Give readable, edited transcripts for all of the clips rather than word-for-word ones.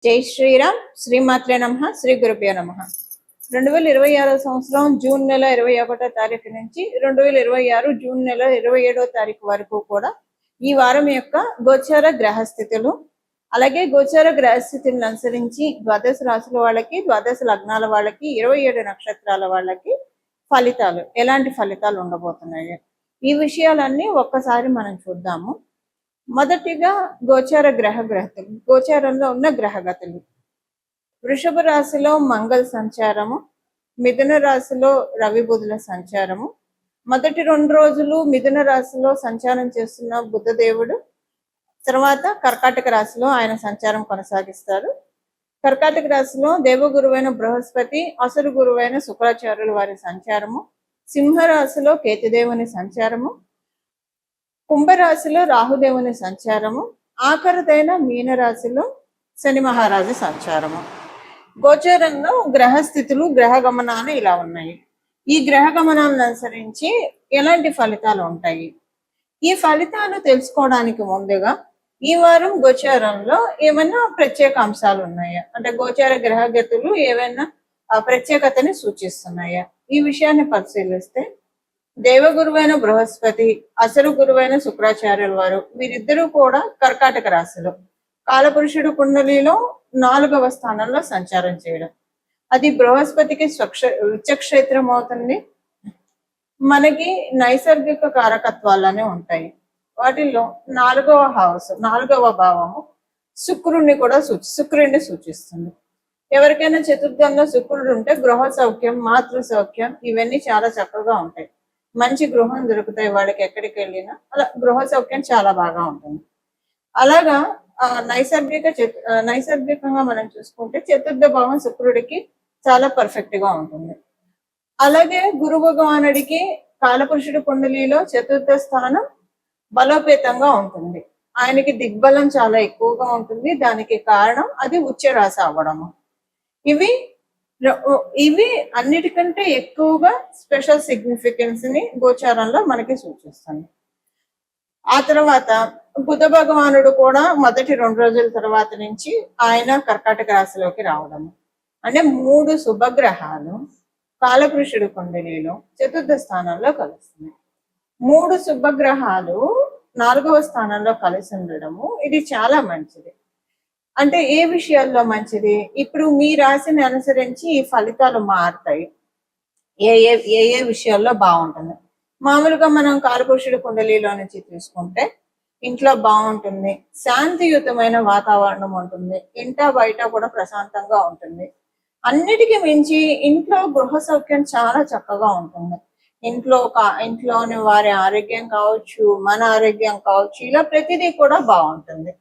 జై శ్రీరామ్. శ్రీమాత్రే నమః. శ్రీ గురుభ్యో నమః. 2026 సంవత్సరం జూన్ నెల 21వ తారీఖు నుంచి 2026 జూన్ నెల 27వ తారీఖు వరకు కూడా ఈ వారం యొక్క గోచార గ్రహస్థితులు, అలాగే గోచార గ్రహస్థితులను అనుసరించి ద్వాదశ రాశుల వాళ్ళకి, ద్వాదశ లగ్నాల వాళ్ళకి, 27 నక్షత్రాల వాళ్ళకి ఫలితాలు, ఎలాంటి ఫలితాలు ఉండబోతున్నాయి, ఈ విషయాలన్నీ ఒక్కసారి మనం చూద్దాము. మొదటిగా గోచార గ్రహగతులు, గోచారంలో ఉన్న గ్రహగతులు. వృషభ రాశిలో మంగళ సంచారము, మిథున రాశిలో రవి బుధుల సంచారము. మొదటి 2 రోజులు మిథున రాశిలో సంచారం చేస్తున్న బుధదేవుడు తర్వాత కర్కాటక రాశిలో ఆయన సంచారం కొనసాగిస్తారు. కర్కాటక రాశిలో దేవగురువైన బృహస్పతి, అసురు గురువైన శుక్రాచార్యుల వారి సంచారము. సింహరాశిలో కేతుదేవుని సంచారము. కుంభరాశిలో రాహుదేవుని సంచారము. ఆఖరిదైన మీనరాశిలో శని మహారాజు సంచారము. గోచారంలో గ్రహస్థితులు, గ్రహ గమనాలు ఇలా ఉన్నాయి. ఈ గ్రహ గమనాలను అనుసరించి ఎలాంటి ఫలితాలు ఉంటాయి, ఈ ఫలితాలు తెలుసుకోవడానికి ముందుగా ఈ వారం గోచారంలో ఏమైనా ప్రత్యేక అంశాలు ఉన్నాయా, అంటే గోచార గ్రహగతులు ఏమైనా ప్రత్యేకతని సూచిస్తున్నాయా, ఈ విషయాన్ని పరిశీలిస్తే దేవగురువైన బృహస్పతి, అసలు గురువైన శుక్రాచార్యుల వారు వీరిద్దరూ కూడా కర్కాటక రాశిలో కాలపురుషుడు కుండలిలో 4వ స్థానంలో సంచారం చేయడం, అది బృహస్పతికి ఉచ్చక్షేత్రం అవుతుంది. మనకి నైసర్గిక కారకత్వాలనే ఉంటాయి. వాటిల్లో 4వ హౌస్, 4వ భావము శుక్రుడిని సూచిస్తుంది. ఎవరికైనా చతుర్థంలో శుక్రుడు ఉంటే గృహ సౌఖ్యం, మాతృ సౌఖ్యం ఇవన్నీ చాలా చక్కగా ఉంటాయి. మంచి గృహం దొరుకుతాయి వాళ్ళకి, ఎక్కడికి వెళ్ళినా అలా గృహ సౌఖ్యం చాలా బాగా ఉంటుంది. అలాగా నైసర్గికంగా మనం చూసుకుంటే చతుర్థ భావం శుక్రుడికి చాలా పర్ఫెక్ట్ గా ఉంటుంది. అలాగే గురు భగవానుడికి కాలపురుషుడి కుండలిలో చతుర్థ స్థానం బలోపేతంగా ఉంటుంది. ఆయనకి దిగ్బలం చాలా ఎక్కువగా ఉంటుంది. దానికి కారణం అది ఉచ్చ రాశి అవ్వడము. ఇవి అన్నిటికంటే ఎక్కువగా స్పెషల్ సిగ్నిఫికెన్స్ ని గోచారంలో మనకి సూచిస్తుంది. ఆ తర్వాత బుధ భగవానుడు కూడా మొదటి 2 రోజుల తర్వాత నుంచి ఆయన కర్కాటక రాశిలోకి రావడము. అంటే 3 శుభగ్రహాలు కాలపురుషుడు కుండలిలో చతుర్థ స్థానంలో కలుస్తున్నాయి. 3 శుభగ్రహాలు 4వ స్థానంలో కలిసి ఉండడము ఇది చాలా మంచిది. అంటే ఏ విషయాల్లో మంచిది, ఇప్పుడు మీ రాశిని అనుసరించి ఈ ఫలితాలు మారుతాయి. ఏ ఏ ఏ విషయాల్లో బాగుంటుంది. మామూలుగా మనం కాలపురుషుడి కుండలిలో నుంచి తీసుకుంటే ఇంట్లో బాగుంటుంది, శాంతియుతమైన వాతావరణం ఉంటుంది, ఇంట బయట కూడా ప్రశాంతంగా ఉంటుంది. అన్నిటికీ మించి ఇంట్లో గృహ సౌఖ్యం చాలా చక్కగా ఉంటుంది. ఇంట్లోని వారి ఆరోగ్యం కావచ్చు, మన ఆరోగ్యం కావచ్చు, ఇలా ప్రతిదీ కూడా బాగుంటుంది.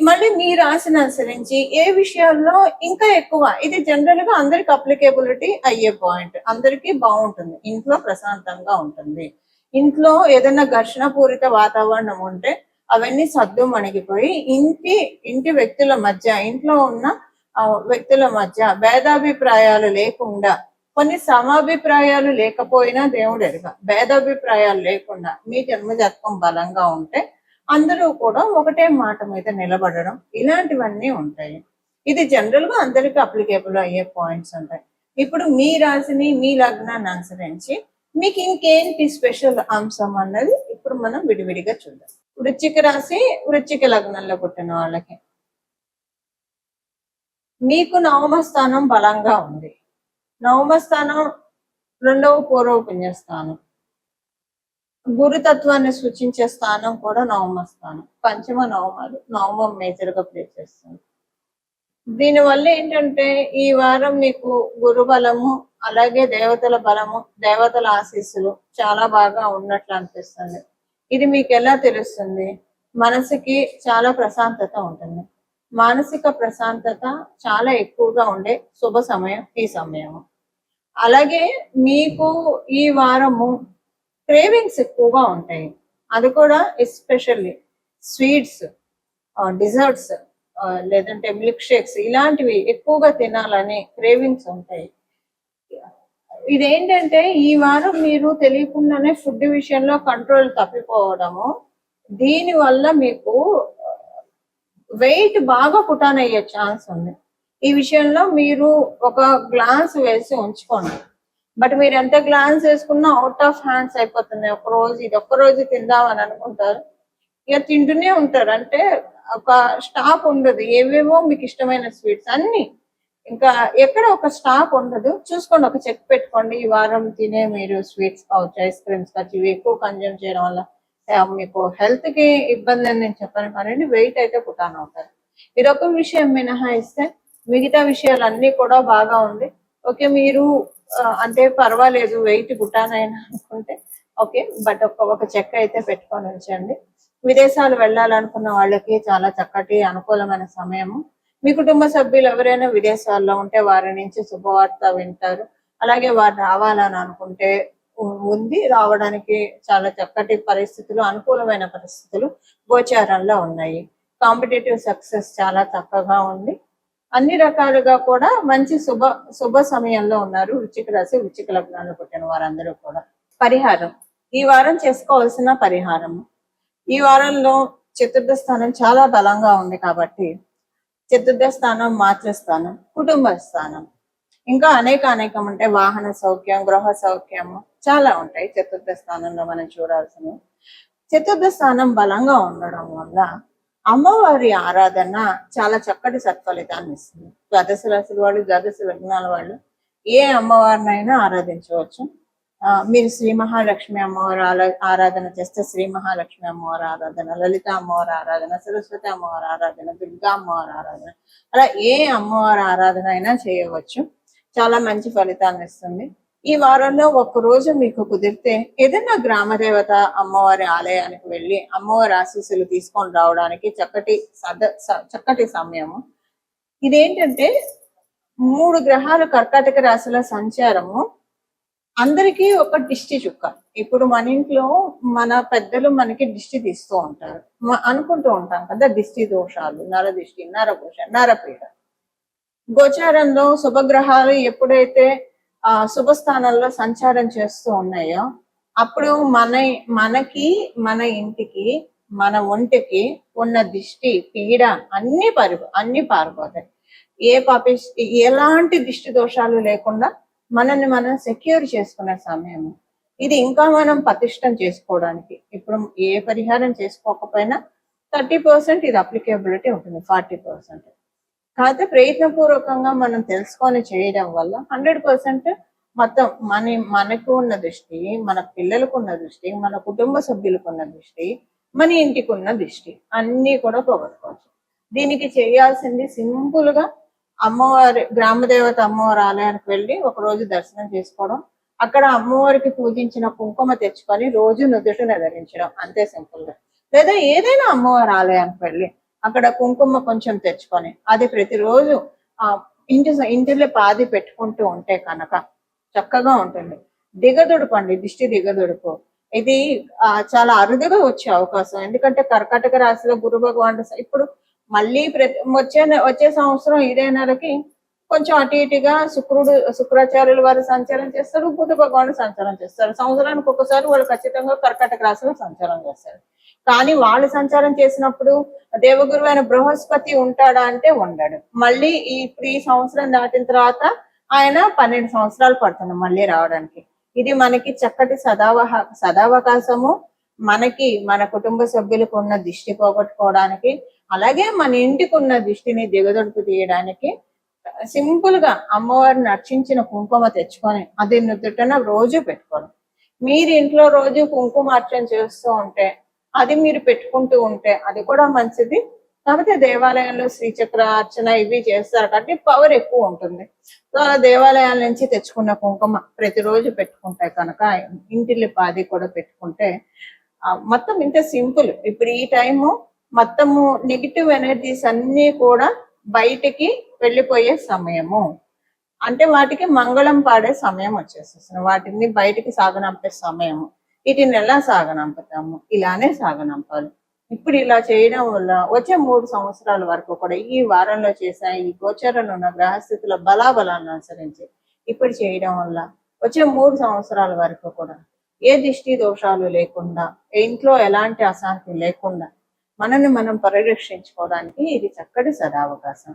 మళ్ళీ మీ రాశిని అనుసరించి ఏ విషయాల్లో ఇంకా ఎక్కువ, ఇది జనరల్ గా అందరికి అప్లికేబిలిటీ అయ్యే పాయింట్. అందరికీ బాగుంటుంది, ఇంట్లో ప్రశాంతంగా ఉంటుంది. ఇంట్లో ఏదైనా ఘర్షణ పూరిత వాతావరణం ఉంటే అవన్నీ సద్దు మణిగిపోయి ఇంటి వ్యక్తుల మధ్య, ఇంట్లో ఉన్న వ్యక్తుల మధ్య భేదాభిప్రాయాలు లేకుండా, కొన్ని సమాభిప్రాయాలు లేకపోయినా దేవుడు ఎరుగ, భేదాభిప్రాయాలు లేకుండా మీ జన్మజాతకం బలంగా ఉంటే అందరూ కూడా ఒకటే మాట మీద నిలబడడం, ఇలాంటివన్నీ ఉంటాయి. ఇది జనరల్ గా అందరికి అప్లికేబుల్ అయ్యే పాయింట్స్ ఉంటాయి. ఇప్పుడు మీ రాశిని, మీ లగ్నాన్ని అనుసరించి మీకు ఇంకేంటి స్పెషల్ అంశం అన్నది ఇప్పుడు మనం విడివిడిగా చూద్దాం. వృశ్చిక రాశి, వృశ్చిక లగ్నంలో పుట్టిన వాళ్ళకి మీకు 9వ స్థానం బలంగా ఉంది. 9వ స్థానం 2వ పూర్వ పుణ్యస్థానం, గురుతత్వాన్ని సూచించే స్థానం కూడా 9వ స్థానం. పంచమ నవమాలు, నవమం మేజర్ గా ప్లే చేస్తుంది. దీనివల్ల ఏంటంటే ఈ వారం మీకు గురు బలము, అలాగే దేవతల బలము, దేవతల ఆశీస్సులు చాలా బాగా ఉన్నట్లు అనిపిస్తుంది. ఇది మీకు ఎలా తెలుస్తుంది, మనసుకి చాలా ప్రశాంతత ఉంటుంది. మానసిక ప్రశాంతత చాలా ఎక్కువగా ఉండే శుభ సమయం ఈ సమయము. అలాగే మీకు ఈ వారము క్రేవింగ్స్ ఎక్కువగా ఉంటాయి. అది కూడా ఎస్పెషల్లీ స్వీట్స్, డిజర్ట్స్, లేదంటే మిల్క్ షేక్స్ ఇలాంటివి ఎక్కువగా తినాలని క్రేవింగ్స్ ఉంటాయి. ఇదేంటంటే ఈ వారం మీరు తెలియకుండానే ఫుడ్ విషయంలో కంట్రోల్ తప్పిపోవడము, దీని వల్ల మీకు వెయిట్ బాగా పుటాన్ అయ్యే ఛాన్స్ ఉంది. ఈ విషయంలో మీరు ఒక గ్లాన్స్ వేసి ఉంచుకోండి. బట్ మీరు ఎంత గ్లాన్స్ వేసుకున్నా అవుట్ ఆఫ్ హ్యాండ్స్ అయిపోతున్నాయి. ఒక రోజు ఇది ఒక్క రోజు తిందామని అనుకుంటారు, ఇక తింటూనే ఉంటారు. అంటే ఒక స్టాప్ ఉండదు. ఏవేవో మీకు ఇష్టమైన స్వీట్స్ అన్ని, ఇంకా ఎక్కడ ఒక స్టాప్ ఉండదు. చూసుకోండి, ఒక చెక్ పెట్టుకోండి. ఈ వారం తినే మీరు స్వీట్స్ కావచ్చు, ఐస్ క్రీమ్స్ కావచ్చు, ఇవి ఎక్కువ కన్జ్యూమ్ చేయడం వల్ల మీకు హెల్త్ కి ఇబ్బంది అని నేను చెప్పాను, కానీ వెయిట్ అయితే పుటాన్ అవుతారు. ఇదొక విషయం మినహాయిస్తే మిగతా విషయాలన్నీ కూడా బాగా ఉంది. ఓకే, మీరు అంటే పర్వాలేదు వెయిట్ పుటాన్ అయినా అనుకుంటే ఓకే, బట్ ఒక చెక్ అయితే పెట్టుకొని ఉంచండి. విదేశాలు వెళ్ళాలనుకున్న వాళ్ళకి చాలా చక్కటి అనుకూలమైన సమయము. మీ కుటుంబ సభ్యులు ఎవరైనా విదేశాల్లో ఉంటే వారి నుంచి శుభవార్త వింటారు. అలాగే వారు రావాలని అనుకుంటే ఉంది, రావడానికి చాలా చక్కటి పరిస్థితులు, అనుకూలమైన పరిస్థితులు గోచారంలో ఉన్నాయి. కాంపిటేటివ్ సక్సెస్ చాలా చక్కగా ఉంది. అన్ని రకాలుగా కూడా మంచి శుభ సమయంలో ఉన్నారు వృశ్చిక రాశి, వృశ్చిక లగ్నాలు పుట్టిన వారందరూ కూడా. పరిహారం, ఈ వారం చేసుకోవాల్సిన పరిహారము, ఈ వారంలో చతుర్థ స్థానం చాలా బలంగా ఉంది కాబట్టి చతుర్థ స్థానం, మాతృస్థానం, కుటుంబ స్థానం, ఇంకా అనేకం ఉంటాయి. వాహన సౌఖ్యం, గృహ సౌఖ్యము చాలా ఉంటాయి చతుర్థ స్థానంలో మనం చూడాల్సినవి. చతుర్థ స్థానం బలంగా ఉండడం వల్ల అమ్మవారి ఆరాధన చాలా చక్కటి సత్ఫలితాన్ని ఇస్తుంది. ద్వాదశ రాశుల వాళ్ళు, ద్వాదశ లగ్నాల వాళ్ళు ఏ అమ్మవారినైనా ఆరాధించవచ్చు. మీరు శ్రీ మహాలక్ష్మి అమ్మవారి ఆరాధన చేస్తే శ్రీ మహాలక్ష్మి అమ్మవారి ఆరాధన, లలిత అమ్మవారి ఆరాధన, సరస్వతి అమ్మవారి ఆరాధన, దుర్గా అమ్మవారి ఆరాధన, అలా ఏ అమ్మవారి ఆరాధన అయినా చేయవచ్చు. చాలా మంచి ఫలితాన్ని ఇస్తుంది. ఈ వారంలో ఒక్కరోజు మీకు కుదిరితే ఏదైనా గ్రామ దేవత అమ్మవారి ఆలయానికి వెళ్ళి అమ్మవారి ఆశీస్సులు తీసుకొని రావడానికి చక్కటి సమయము. ఇదేంటంటే 3 గ్రహాలు కర్కాటక రాశిలో సంచారము అందరికీ ఒక దిష్టి చుక్క. ఇప్పుడు మన ఇంట్లో మన పెద్దలు మనకి దిష్టి తీస్తూ ఉంటారు, అనుకుంటూ ఉంటాం కదా, దిష్టి దోషాలు, నరదిష్టి, నరఘోష, నరపీడ. గోచారంలో శుభగ్రహాలు ఎప్పుడైతే శుభస్థానంలో సంచారం చేస్తూ ఉన్నాయో అప్పుడు మనకి, మన ఇంటికి, మన ఒంటికి ఉన్న దిష్టి, పీడ అన్ని పారిపోతాయి. ఎలాంటి దిష్టి దోషాలు లేకుండా మనల్ని మనం సెక్యూర్ చేసుకునే సమయం ఇది. ఇంకా మనం పటిష్టం చేసుకోవడానికి ఇప్పుడు ఏ పరిహారం చేసుకోకపోయినా 30% ఇది అప్లికేబిలిటీ ఉంటుంది, 40%. కాకపోతే ప్రయత్నపూర్వకంగా మనం తెలుసుకొని చేయడం వల్ల 100% మొత్తం మనకు ఉన్న దృష్టి, మన పిల్లలకు ఉన్న దృష్టి, మన కుటుంబ సభ్యులకు ఉన్న దృష్టి, మన ఇంటికి ఉన్న దృష్టి అన్ని కూడా పోగొట్టుకోవచ్చు. దీనికి చేయాల్సింది సింపుల్ గా అమ్మవారి గ్రామదేవత అమ్మవారి ఆలయానికి వెళ్ళి ఒక రోజు దర్శనం చేసుకోవడం, అక్కడ అమ్మవారికి పూజించిన కుంకుమ తెచ్చుకొని రోజు నుదుటిన ధరించడం, అంతే సింపుల్ గా. లేదా ఏదైనా అమ్మవారి ఆలయానికి వెళ్ళి అక్కడ కుంకుమ కొంచెం తెచ్చుకొని అది ప్రతిరోజు ఇంటిలో పాది పెట్టుకుంటూ ఉంటే కనుక చక్కగా ఉంటుంది. దిగదుడుపండి, దిష్టి దిగదుడుపు. ఇది చాలా అరుదుగా వచ్చే అవకాశం. ఎందుకంటే కర్కాటక రాశిలో గురు భగవానుడు ఇప్పుడు మళ్ళీ వచ్చే సంవత్సరం ఇదే నెలకి కొంచెం అటు ఇటుగా శుక్రాచార్యుల వారు సంచారం చేస్తారు, బుధ భగవానుడు సంచారం చేస్తారు. సంవత్సరానికి ఒకసారి వాళ్ళు ఖచ్చితంగా కర్కాటక రాశిలో సంచారం చేస్తారు. కానీ వాళ్ళు సంచారం చేసినప్పుడు దేవగురు అయిన బృహస్పతి ఉంటాడా అంటే ఉండడు. మళ్ళీ ఇప్పుడు ఈ సంవత్సరం దాటిన తర్వాత ఆయన 12 సంవత్సరాలు పడుతుంది మళ్ళీ రావడానికి. ఇది మనకి చక్కటి సదావకాశము, మనకి మన కుటుంబ సభ్యులకు ఉన్న దిష్టి పోగొట్టుకోవడానికి, అలాగే మన ఇంటికి ఉన్న దిష్టిని దిగదొడుపు తీయడానికి సింపుల్ గా అమ్మవారిని అర్చించిన కుంకుమ తెచ్చుకొని అది నుదుటన రోజు పెట్టుకోవడం. మీరు ఇంట్లో రోజు కుంకుమార్చన చేస్తూ ఉంటే, అది మీరు పెట్టుకుంటూ ఉంటే అది కూడా మంచిది. కాకపోతే దేవాలయంలో శ్రీచక్ర అర్చన ఇవి చేస్తారు కాబట్టి పవర్ ఎక్కువ ఉంటుంది. సో అలా దేవాలయాల నుంచి తెచ్చుకున్న కుంకుమ ప్రతిరోజు పెట్టుకుంటే కనుక, ఇంటిల్లి పాది కూడా పెట్టుకుంటే మొత్తం ఇంత సింపుల్. ఇప్పుడు ఈ టైము మొత్తము నెగిటివ్ ఎనర్జీస్ అన్ని కూడా బయటికి వెళ్ళిపోయే సమయము. అంటే వాటికి మంగళం పాడే సమయం వచ్చేసేస్తుంది, వాటిని బయటికి సాగనంపే సమయము. వీటిని ఎలా సాగనంపుతాము? ఇలానే సాగనంపాలి. ఇప్పుడు ఇలా చేయడం వల్ల వచ్చే 3 సంవత్సరాల వరకు కూడా ఈ వారంలో చేసే ఈ గోచరంలో ఉన్న గ్రహస్థితుల బలాబలాన్ని అనుసరించి ఇప్పుడు చేయడం వల్ల వచ్చే 3 సంవత్సరాల వరకు కూడా ఏ దిష్టి దోషాలు లేకుండా, ఇంట్లో ఎలాంటి అశాంతి లేకుండా మనల్ని మనం పరిరక్షించుకోవడానికి ఇది చక్కటి సదావకాశం.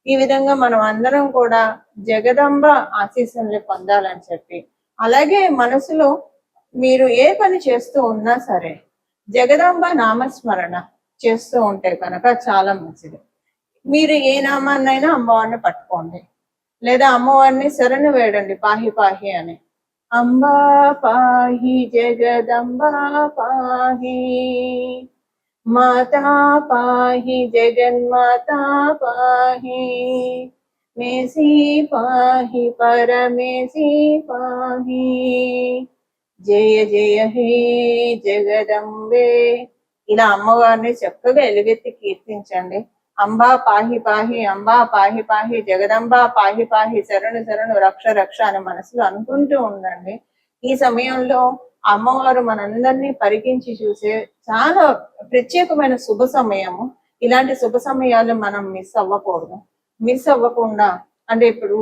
ఈ విధంగా మనం అందరం కూడా జగదంబ ఆశీస్సుల్ని పొందాలని చెప్పి, అలాగే మనసులో మీరు ఏ పని చేస్తూ ఉన్నా సరే జగదంబ నామస్మరణ చేస్తూ ఉంటే కనుక చాలా మంచిది. మీరు ఏ నామాన్నైనా అమ్మవారిని పట్టుకోండి, లేదా అమ్మవారిని శరణు వేడండి, పాహి పాహి అని. అంబా పాహి జగదంబా పాహి, మాతా పాహి జగన్మాతా పాహి, మేసి పాహి పరమేసి పాహి, జయ జయ హే జగదంబే. ఇలా అమ్మవారిని చక్కగా ఎలుగెత్తి కీర్తించండి. అంబా పాహి పాహి, అంబా పాహి పాహి, జగదంబా పాహి పాహి, శరణు శరణు, రక్ష రక్ష అని మనసులో అనుకుంటూ ఉండండి. ఈ సమయంలో అమ్మవారు మనందరినీ పరికించి చూసే చాలా ప్రత్యేకమైన శుభ సమయము. ఇలాంటి శుభ సమయాలు మనం మిస్ అవ్వకూడదు. మిస్ అవ్వకుండా, అంటే ఇప్పుడు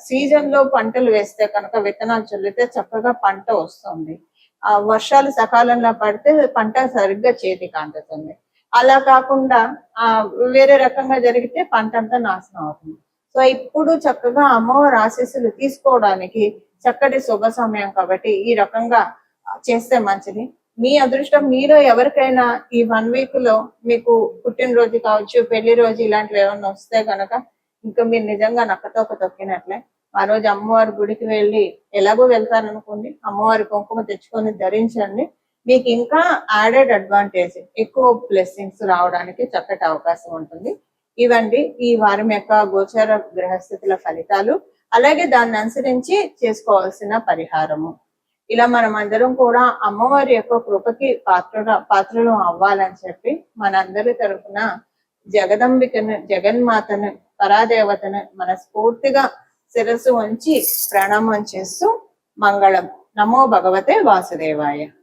సీజన్ లో పంటలు వేస్తే కనుక విత్తనాలు చల్లితే చక్కగా పంట వస్తుంది. వర్షాలు సకాలంలో పడితే పంట సరిగ్గా చేతికి అందుతుంది. అలా కాకుండా వేరే రకంగా జరిగితే పంట అంతా నాశనం అవుతుంది. సో ఇప్పుడు చక్కగా అమ్మవారి ఆశీస్సులు తీసుకోవడానికి చక్కటి శుభ సమయం కాబట్టి ఈ రకంగా చేస్తే మంచిది. మీ అదృష్టం, మీలో ఎవరికైనా ఈ 1 వీక్ లో మీకు పుట్టినరోజు కావచ్చు, పెళ్లి రోజు ఇలాంటివి ఏమన్నా వస్తే కనుక ఇంకా మీరు నిజంగా నక్కతోక తొక్కినట్లే. ఆ రోజు అమ్మవారి గుడికి వెళ్ళి, ఎలాగో వెళ్తారనుకోండి, అమ్మవారి కుంకుమ తెచ్చుకొని ధరించండి. మీకు ఇంకా యాడెడ్ అడ్వాంటేజ్, ఎక్కువ బ్లెస్సింగ్స్ రావడానికి చక్కటి అవకాశం ఉంటుంది. ఇవండి ఈ వారం యొక్క గోచార గ్రహస్థితుల ఫలితాలు, అలాగే దాన్ని అనుసరించి చేసుకోవాల్సిన పరిహారము. ఇలా మనం అందరం కూడా అమ్మవారి యొక్క కృపకి పాత్రలు అవ్వాలని చెప్పి మనందరి తరఫున జగదంబికను, జగన్మాతను, పరాదేవతను మనస్ఫూర్తిగా శిరస్సు వంచి ప్రణామం చేస్తూ మంగళం. నమో భగవతే వాసుదేవాయ.